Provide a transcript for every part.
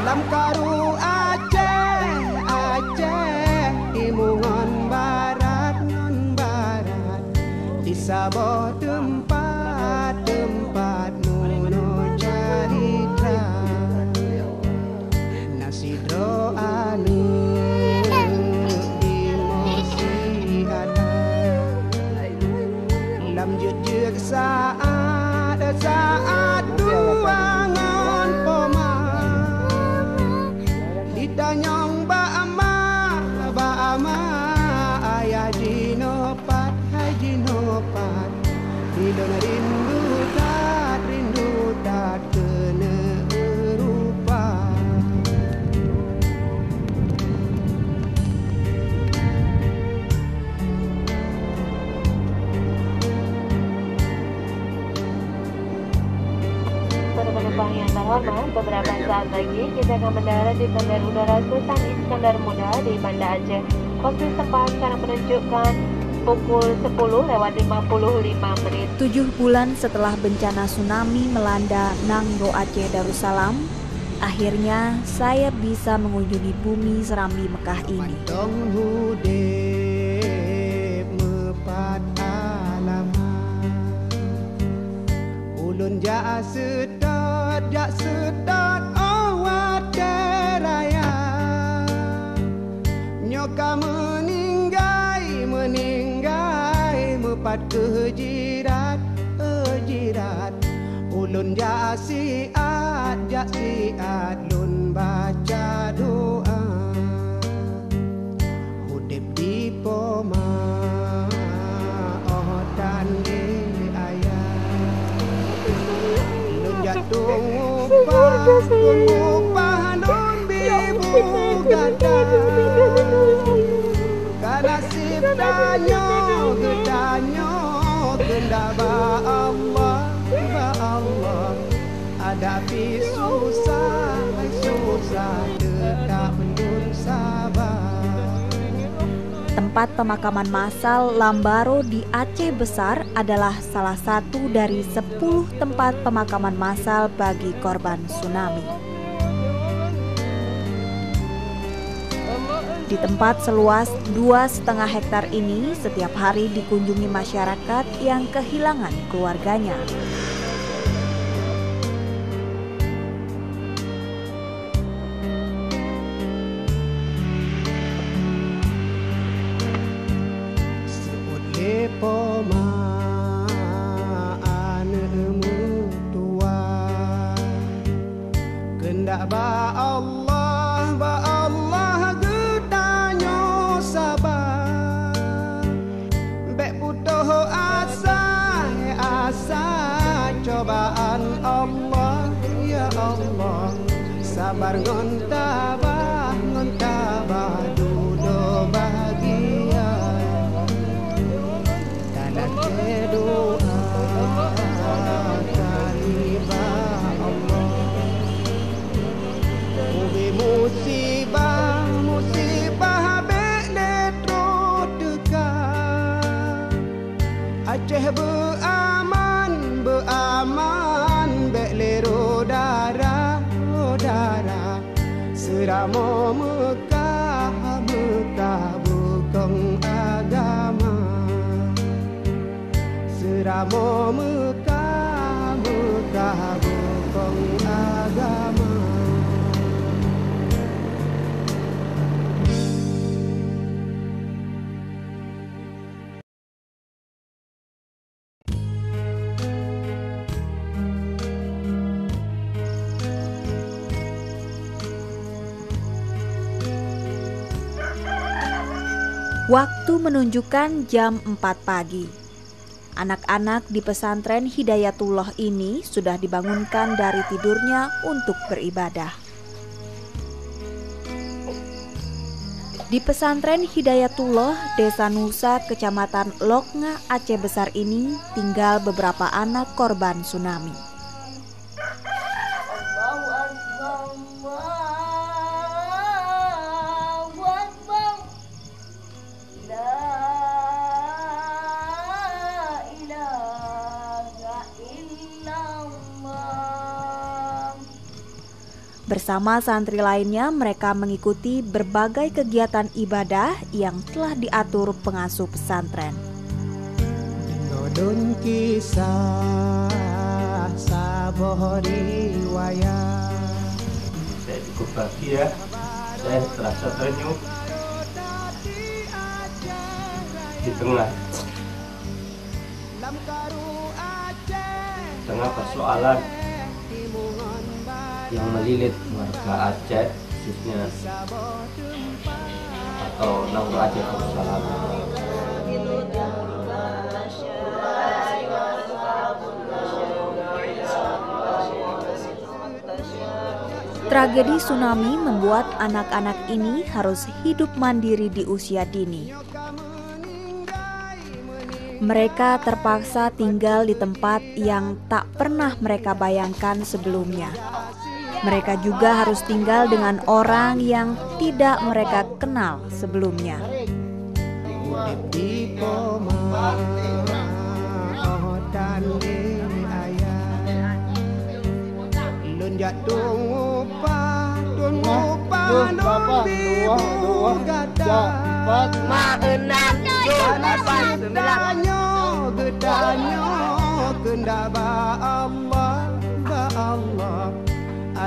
Lam karu Aceh Timungan barat non barat di Sabah tempat nuno cerita nasi doanu di mosi ada lam jejak saat duangan poma ditanyong ba'ama ayah jinopat dilon rindu tat kena rupa Penumpang yang terhormat, beberapa saat lagi kita akan mendarat di Bandar Udara Sultan Iskandar Muda di Banda Aceh. Waktu setempat sekarang menunjukkan pukul 10:55. 7 bulan setelah bencana tsunami melanda Nangro Aceh Darussalam, akhirnya saya bisa mengunjungi bumi Serambi Mekah ini. Mandong hudep mepat alamat ulun jak sedot awat deraya nyoka meninggai mepat kejirat ulun jak siat lun baca doa hudep di poma dan di ayah lun jatuh ngupah lun bibu gada kanasib danyo kenda ba Allah hadapi susah tetap pun sabar. Tempat pemakaman massal Lambaro di Aceh Besar adalah salah satu dari 10 tempat pemakaman massal bagi korban tsunami. Di tempat seluas 2,5 hektar ini setiap hari dikunjungi masyarakat yang kehilangan keluarganya. Poma anemu tua kendak ba Allah gedanyo sabar bek putuh asa cobaan Allah ya Allah sabar ngon tabah dudo bahagia doa kaliba Allah ubi musibah beletro dekat Aceh beaman belero darah seramo Mekah bukong agama Seramo Mekah bukong agama. Waktu menunjukkan jam 4 pagi. Anak-anak di pesantren Hidayatullah ini sudah dibangunkan dari tidurnya untuk beribadah. Di pesantren Hidayatullah, Desa Nusa, Kecamatan Loknga, Aceh Besar ini tinggal beberapa anak korban tsunami. Bersama santri lainnya, mereka mengikuti berbagai kegiatan ibadah yang telah diatur pengasuh pesantren. Nodun kisah saboh riwayat. Saya cukup bahagia, saya terasa terenyuh di tengah persoalan yang melilit warga Aceh, khususnya atau Nauru Aceh Darussalam. Tragedi tsunami membuat anak-anak ini harus hidup mandiri di usia dini. Mereka terpaksa tinggal di tempat yang tak pernah mereka bayangkan sebelumnya. Mereka juga harus tinggal dengan orang yang tidak mereka kenal sebelumnya.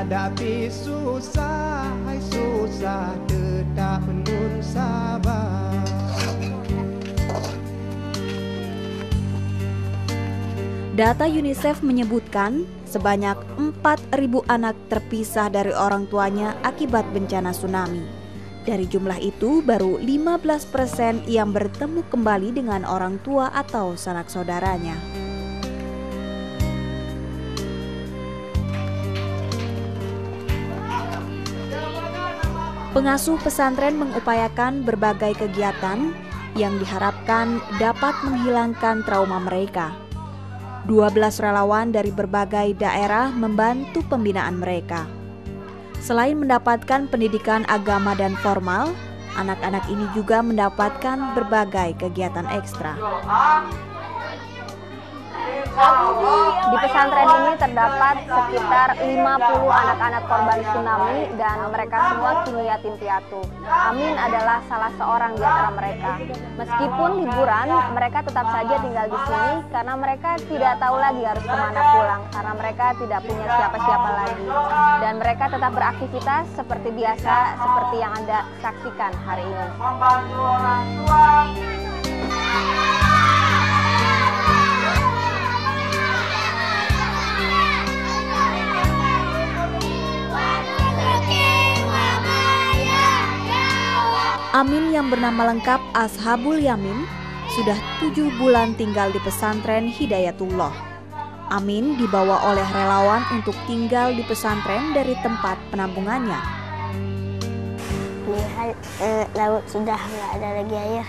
Hadapi susah, susah tetap belum sabar. Data UNICEF menyebutkan sebanyak 4.000 anak terpisah dari orang tuanya akibat bencana tsunami. Dari jumlah itu, baru 15% yang bertemu kembali dengan orang tua atau sanak saudaranya. Pengasuh pesantren mengupayakan berbagai kegiatan yang diharapkan dapat menghilangkan trauma mereka. 12 relawan dari berbagai daerah membantu pembinaan mereka. Selain mendapatkan pendidikan agama dan formal, anak-anak ini juga mendapatkan berbagai kegiatan ekstra. Di pesantren ini terdapat sekitar 50 anak-anak korban tsunami dan mereka semua kini yatim piatu. Amin adalah salah seorang di antara mereka. Meskipun liburan, mereka tetap saja tinggal di sini karena mereka tidak tahu lagi harus kemana pulang, karena mereka tidak punya siapa-siapa lagi. Dan mereka tetap beraktivitas seperti biasa, seperti yang Anda saksikan hari ini. Amin yang bernama lengkap Ashabul Yamin sudah 7 bulan tinggal di pesantren Hidayatullah. Amin dibawa oleh relawan untuk tinggal di pesantren dari tempat penampungannya. Lihat laut sudah nggak ada lagi air.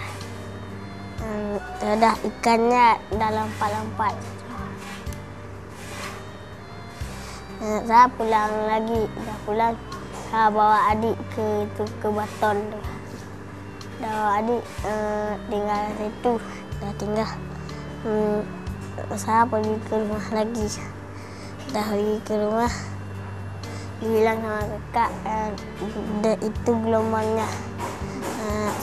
Sudah ikannya dalam lompat-lompat. Saya pulang lagi, udah pulang. Saya bawa adik ke Baton. Adik tinggal situ, tinggal saya pergi ke rumah lagi. Dah pergi ke rumah, dibilang sama kakak itu gelombangnya.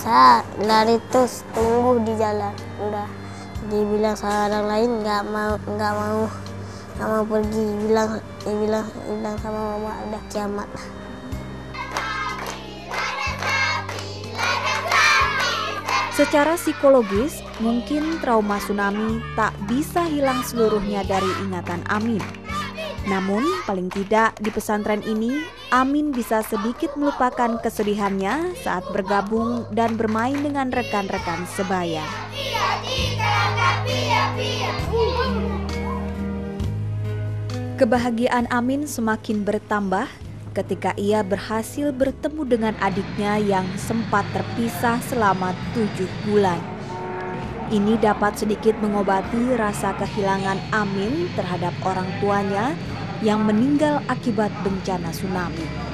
Saya lari terus, tunggu di jalan. Udah dibilang sama orang lain nggak mau pergi. Bilang sama mama udah kiamat. Secara psikologis, mungkin trauma tsunami tak bisa hilang seluruhnya dari ingatan Amin. Namun, paling tidak di pesantren ini, Amin bisa sedikit melupakan kesedihannya saat bergabung dan bermain dengan rekan-rekan sebaya. Kebahagiaan Amin semakin bertambah ketika ia berhasil bertemu dengan adiknya yang sempat terpisah selama 7 bulan. Ini dapat sedikit mengobati rasa kehilangan Amin terhadap orang tuanya yang meninggal akibat bencana tsunami.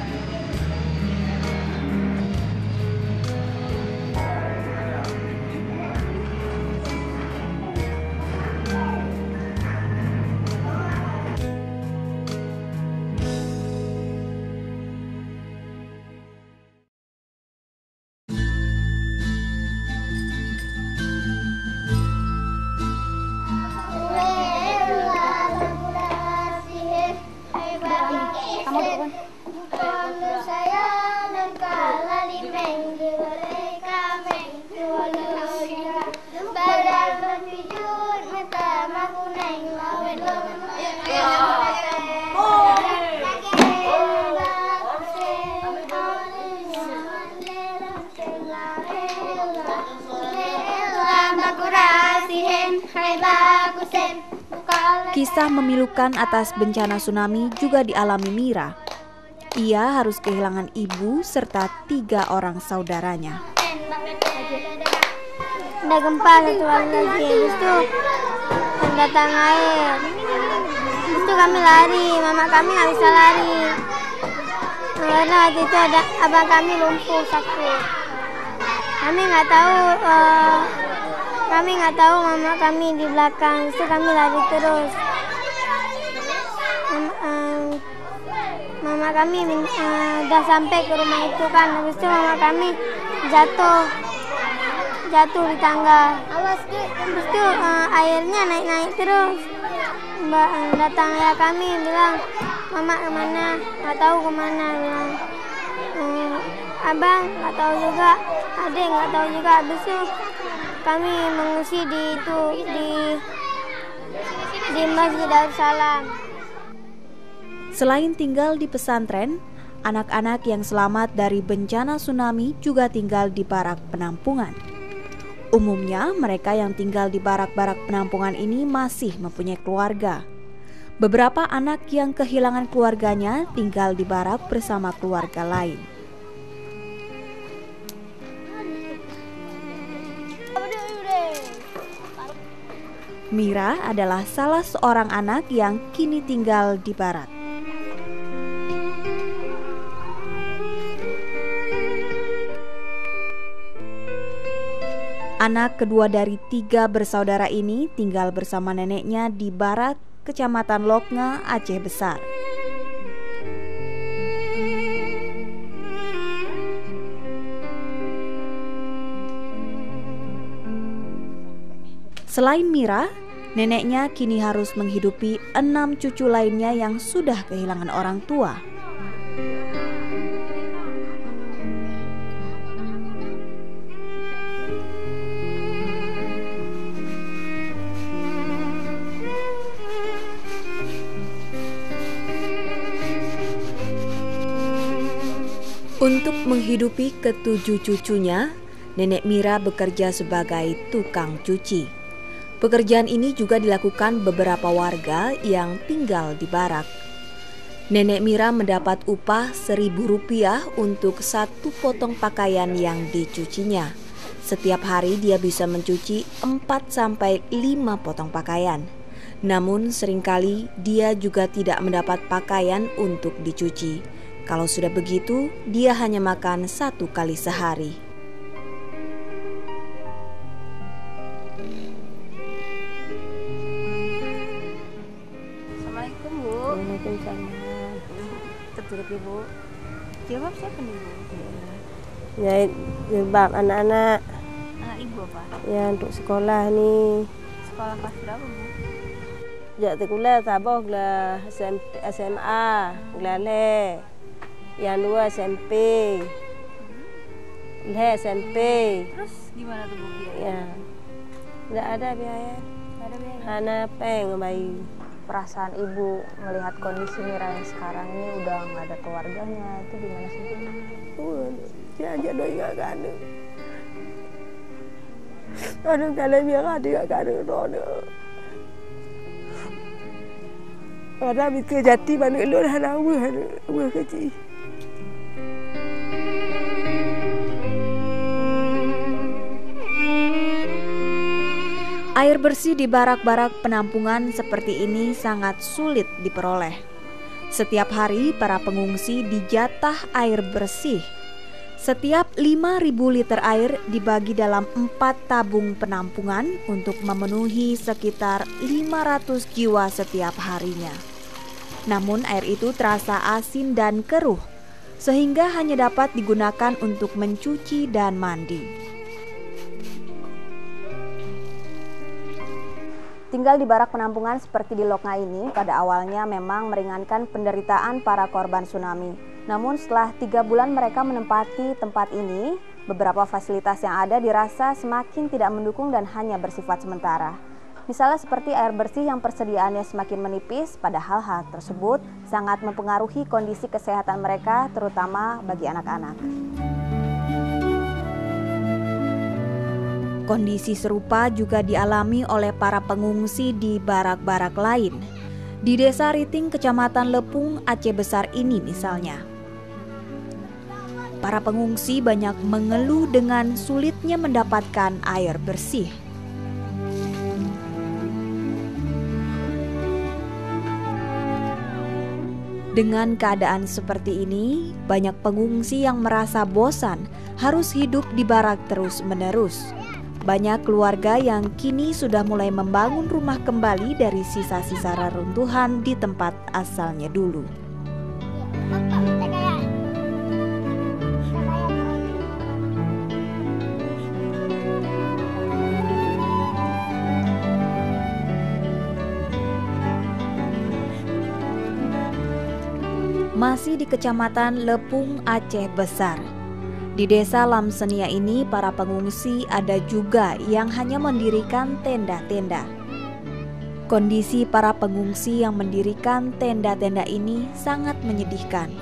Kisah memilukan atas bencana tsunami juga dialami Mira. Ia harus kehilangan ibu serta 3 orang saudaranya. Ada gempa satu kali lagi, habis itu datang air. Habis itu kami lari, mama kami nggak bisa lari. Karena waktu itu ada abang kami lumpuh sakit. Kami nggak tahu mama kami di belakang, itu kami lari terus. Mama kami udah sampai ke rumah itu kan, habis itu mama kami jatuh di tangga. Habis itu airnya naik terus. Datang ayah kami bilang, mama kemana? Nggak tahu kemana, bilang. Abang nggak tahu juga, adik nggak tahu juga. Habis itu kami mengungsi di Masjid Darussalam. Selain tinggal di pesantren, anak-anak yang selamat dari bencana tsunami juga tinggal di barak penampungan. Umumnya mereka yang tinggal di barak-barak penampungan ini masih mempunyai keluarga. Beberapa anak yang kehilangan keluarganya tinggal di barak bersama keluarga lain. Mira adalah salah seorang anak yang kini tinggal di barak. Anak kedua dari 3 bersaudara ini tinggal bersama neneknya di Barat, Kecamatan Loknge, Aceh Besar. Selain Mira, neneknya kini harus menghidupi 6 cucu lainnya yang sudah kehilangan orang tua. Untuk menghidupi ke-7 cucunya, nenek Mira bekerja sebagai tukang cuci. Pekerjaan ini juga dilakukan beberapa warga yang tinggal di barak. Nenek Mira mendapat upah Rp1.000 untuk 1 potong pakaian yang dicucinya. Setiap hari dia bisa mencuci 4-5 potong pakaian. Namun seringkali dia juga tidak mendapat pakaian untuk dicuci. Kalau sudah begitu, dia hanya makan 1 kali sehari. Assalamualaikum, Bu. Waalaikumsalam. Tertutup, Ibu. Jawab siapa nih, Bu? Ya, jilbab anak-anak. Anak Ibu apa? Ya, untuk sekolah nih. Sekolah kelas berapa, Bu? Ya, sekolah Sabah lah, SMA, Glale. Yang 2 SMP. SMP. Terus gimana tuh, Bu, biaya? Ya. Enggak ada biaya. Nggak ada biaya. Hana peng bayi. Perasaan Ibu melihat kondisi Mira yang sekarang ini udah nggak ada keluarganya, itu gimana sih? Dia aja doi nggak ada. Aduh, kalau dia nggak ada roda. Ada mikir jati mana lu dah nawa kecil. Air bersih di barak-barak penampungan seperti ini sangat sulit diperoleh. Setiap hari para pengungsi dijatah air bersih. Setiap 5.000 liter air dibagi dalam 4 tabung penampungan untuk memenuhi sekitar 500 jiwa setiap harinya. Namun air itu terasa asin dan keruh, sehingga hanya dapat digunakan untuk mencuci dan mandi. Tinggal di barak penampungan seperti di Loknga ini pada awalnya memang meringankan penderitaan para korban tsunami. Namun setelah 3 bulan mereka menempati tempat ini, beberapa fasilitas yang ada dirasa semakin tidak mendukung dan hanya bersifat sementara. Misalnya seperti air bersih yang persediaannya semakin menipis, padahal hal tersebut sangat mempengaruhi kondisi kesehatan mereka, terutama bagi anak-anak. Kondisi serupa juga dialami oleh para pengungsi di barak-barak lain. Di Desa Riting, Kecamatan Lepung, Aceh Besar ini misalnya. Para pengungsi banyak mengeluh dengan sulitnya mendapatkan air bersih. Dengan keadaan seperti ini, banyak pengungsi yang merasa bosan harus hidup di barak terus-menerus. Banyak keluarga yang kini sudah mulai membangun rumah kembali dari sisa-sisa reruntuhan di tempat asalnya dulu. Masih di Kecamatan Lepung, Aceh Besar. Di Desa Lamsenia ini, para pengungsi ada juga yang hanya mendirikan tenda-tenda. Kondisi para pengungsi yang mendirikan tenda-tenda ini sangat menyedihkan.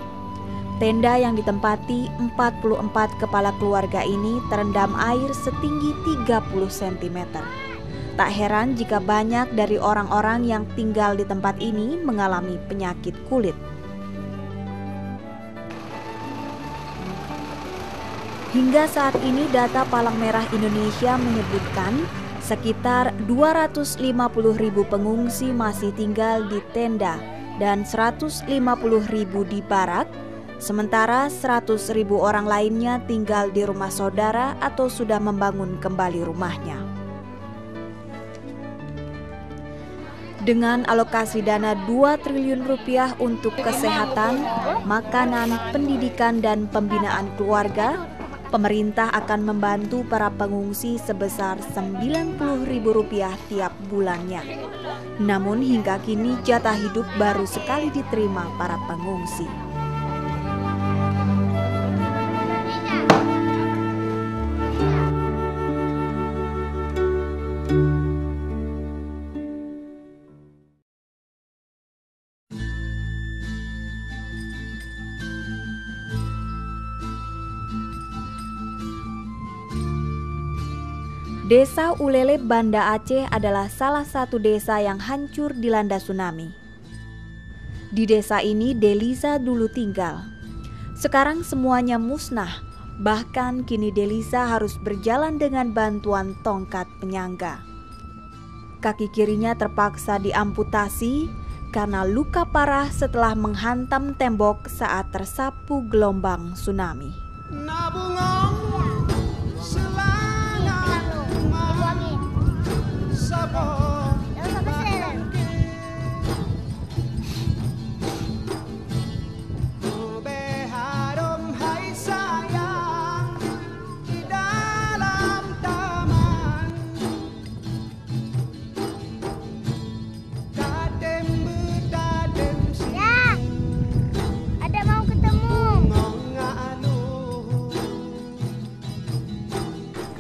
Tenda yang ditempati 44 kepala keluarga ini terendam air setinggi 30 cm. Tak heran jika banyak dari orang-orang yang tinggal di tempat ini mengalami penyakit kulit. Hingga saat ini data Palang Merah Indonesia menyebutkan sekitar 250.000 pengungsi masih tinggal di tenda dan 150.000 di barak, sementara 100.000 orang lainnya tinggal di rumah saudara atau sudah membangun kembali rumahnya. Dengan alokasi dana 2 triliun rupiah untuk kesehatan, makanan, pendidikan, dan pembinaan keluarga, pemerintah akan membantu para pengungsi sebesar Rp90.000 tiap bulannya. Namun hingga kini jatah hidup baru sekali diterima para pengungsi. Desa Ulele, Banda Aceh adalah salah satu desa yang hancur dilanda tsunami. Di desa ini Delisa dulu tinggal. Sekarang semuanya musnah, bahkan kini Delisa harus berjalan dengan bantuan tongkat penyangga. Kaki kirinya terpaksa diamputasi karena luka parah setelah menghantam tembok saat tersapu gelombang tsunami.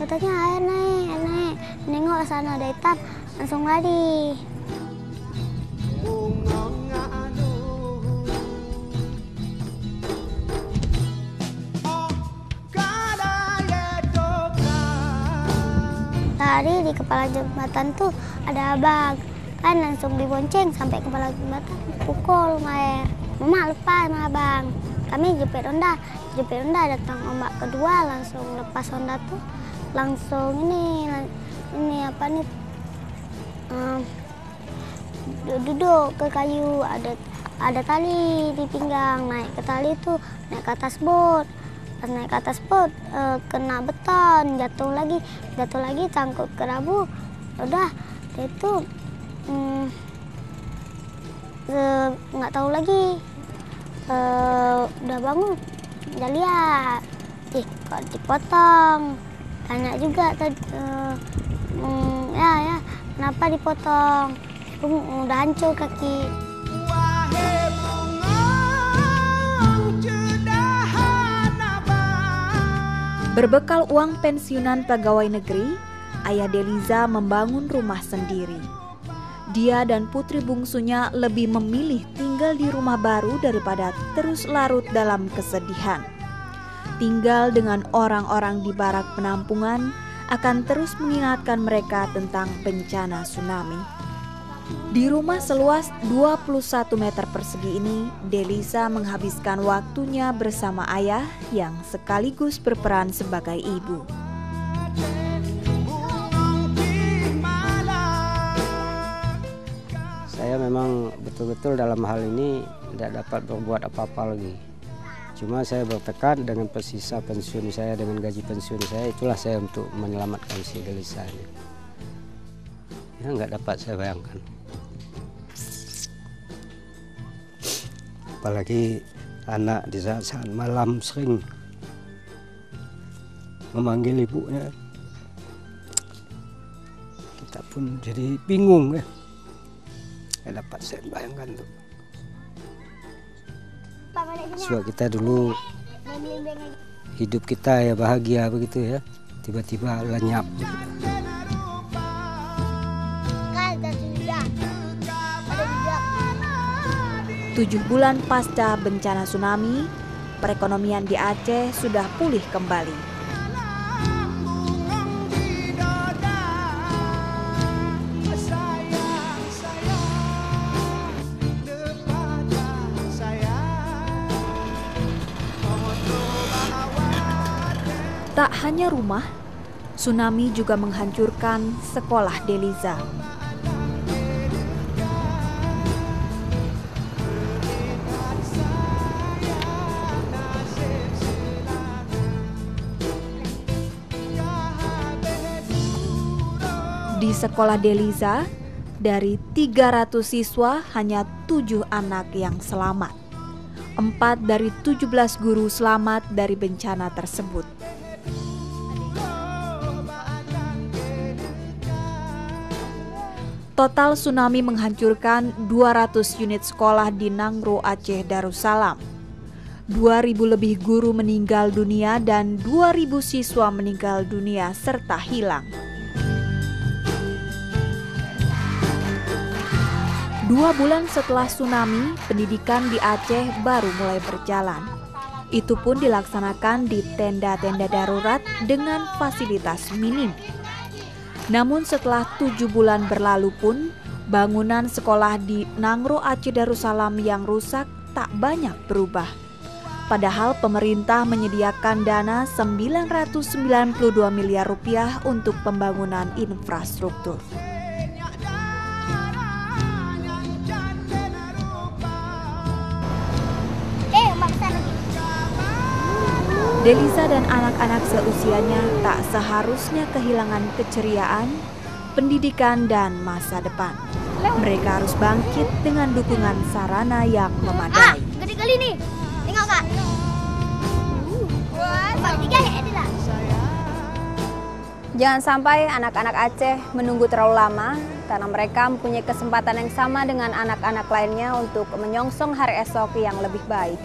Katanya air naik. Nengok sana ada ikan, langsung lari. Lari di kepala jembatan tuh ada abang, kan langsung dibonceng sampai kepala jembatan, pukul air. Mama lepas sama abang. Kami jepit Honda datang ombak kedua, langsung lepas Honda tuh. Langsung ini apa nih, duduk ke kayu, ada tali di pinggang, naik ke tali itu, naik ke atas bot. Pas naik ke atas bot kena beton, jatuh lagi cangkuk ke rabu. Udah itu nggak tahu lagi, udah bangun udah lihat, kok dipotong. Tanya juga tadi, ya kenapa dipotong? Udah hancur kaki. Berbekal uang pensiunan pegawai negeri, ayah Deliza membangun rumah sendiri. Dia dan putri bungsunya lebih memilih tinggal di rumah baru daripada terus larut dalam kesedihan. Tinggal dengan orang-orang di barak penampungan akan terus mengingatkan mereka tentang bencana tsunami. Di rumah seluas 21 meter persegi ini, Deliza menghabiskan waktunya bersama ayah yang sekaligus berperan sebagai ibu. Saya memang betul-betul dalam hal ini tidak dapat berbuat apa-apa lagi. Cuma saya bertekad dengan sisa pensiun saya, dengan gaji pensiun saya, itulah saya untuk menyelamatkan si Deliza ini. Ya nggak dapat saya bayangkan. Apalagi anak di saat-saat malam sering memanggil ibunya. Kita pun jadi bingung ya. Nggak dapat saya bayangkan tuh. Sebab kita dulu hidup kita ya bahagia begitu ya, tiba-tiba lenyap. 7 bulan pasca bencana tsunami, perekonomian di Aceh sudah pulih kembali. Tak hanya rumah, tsunami juga menghancurkan sekolah Deliza. Di sekolah Deliza, dari 300 siswa hanya 7 anak yang selamat. 4 dari 17 guru selamat dari bencana tersebut. Total tsunami menghancurkan 200 unit sekolah di Nangro, Aceh Darussalam. 2.000 lebih guru meninggal dunia dan 2.000 siswa meninggal dunia serta hilang. 2 bulan setelah tsunami, pendidikan di Aceh baru mulai berjalan. Itu pun dilaksanakan di tenda-tenda darurat dengan fasilitas minim. Namun setelah 7 bulan berlalu pun, bangunan sekolah di Nangro Aceh Darussalam yang rusak tak banyak berubah. Padahal pemerintah menyediakan dana 992 miliar rupiah untuk pembangunan infrastruktur. Deliza dan anak-anak seusianya tak seharusnya kehilangan keceriaan, pendidikan, dan masa depan. Mereka harus bangkit dengan dukungan sarana yang memadai. Gede kali nih, tengok kak. Jangan sampai anak-anak Aceh menunggu terlalu lama karena mereka mempunyai kesempatan yang sama dengan anak-anak lainnya untuk menyongsong hari esok yang lebih baik.